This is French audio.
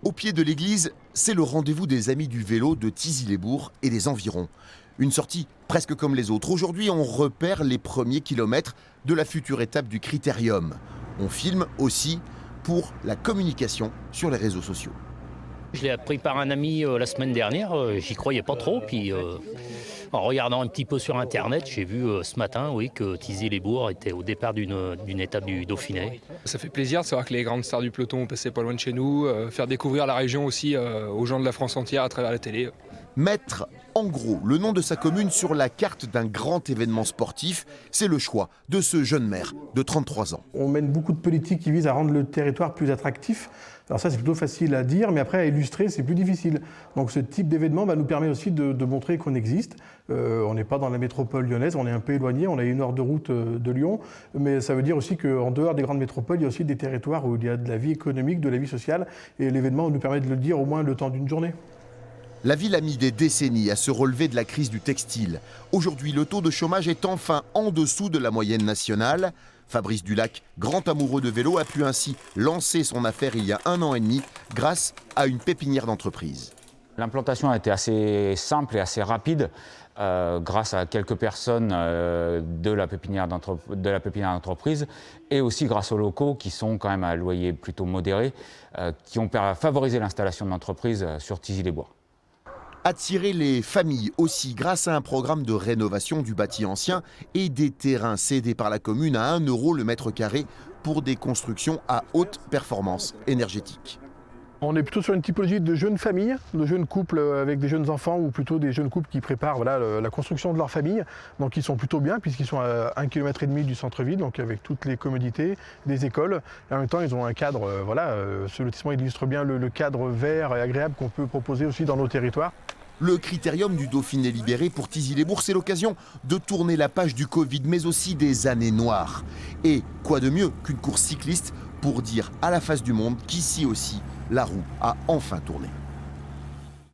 Au pied de l'église, c'est le rendez-vous des amis du vélo de Thizy-les-Bourgs et des environs. Une sortie presque comme les autres. Aujourd'hui, on repère les premiers kilomètres de la future étape du Critérium. On filme aussi pour la communication sur les réseaux sociaux. Je l'ai appris par un ami la semaine dernière, j'y croyais pas trop. Puis en regardant un petit peu sur internet, j'ai vu ce matin que Thizy-les-Bourgs était au départ d'une étape du Dauphiné. Ça fait plaisir de savoir que les grandes stars du peloton ont passé pas loin de chez nous, faire découvrir la région aussi aux gens de la France entière à travers la télé. Mettre en gros le nom de sa commune sur la carte d'un grand événement sportif, c'est le choix de ce jeune maire de 33 ans. On mène beaucoup de politiques qui visent à rendre le territoire plus attractif. Alors ça, c'est plutôt facile à dire, mais après à illustrer, c'est plus difficile. Donc ce type d'événement nous permet aussi de montrer qu'on existe. On n'est pas dans la métropole lyonnaise, on est un peu éloigné, on a 1 heure de route de Lyon. Mais ça veut dire aussi qu'en dehors des grandes métropoles, il y a aussi des territoires où il y a de la vie économique, de la vie sociale. Et l'événement nous permet de le dire au moins le temps d'une journée. La ville a mis des décennies à se relever de la crise du textile. Aujourd'hui, le taux de chômage est enfin en dessous de la moyenne nationale. Fabrice Dulac, grand amoureux de vélo, a pu ainsi lancer son affaire il y a 1 an et demi grâce à une pépinière d'entreprise. L'implantation a été assez simple et assez rapide grâce à quelques personnes de la pépinière d'entreprise et aussi grâce aux locaux qui sont quand même à loyer plutôt modéré, qui ont favorisé l'installation de l'entreprise sur Thizy-les-Bourgs. Attirer les familles aussi grâce à un programme de rénovation du bâti ancien et des terrains cédés par la commune à 1 € le mètre carré pour des constructions à haute performance énergétique. On est plutôt sur une typologie de jeunes familles, de jeunes couples avec des jeunes enfants ou plutôt des jeunes couples qui préparent la construction de leur famille. Donc ils sont plutôt bien puisqu'ils sont à 1,5 km du centre-ville, donc avec toutes les commodités, des écoles. Et en même temps, ils ont un cadre, ce lotissement illustre bien le cadre vert et agréable qu'on peut proposer aussi dans nos territoires. Le Critérium du Dauphiné libéré pour Thizy-les-Bourgs, c'est l'occasion de tourner la page du Covid, mais aussi des années noires. Et quoi de mieux qu'une course cycliste pour dire à la face du monde qu'ici aussi, la roue a enfin tourné.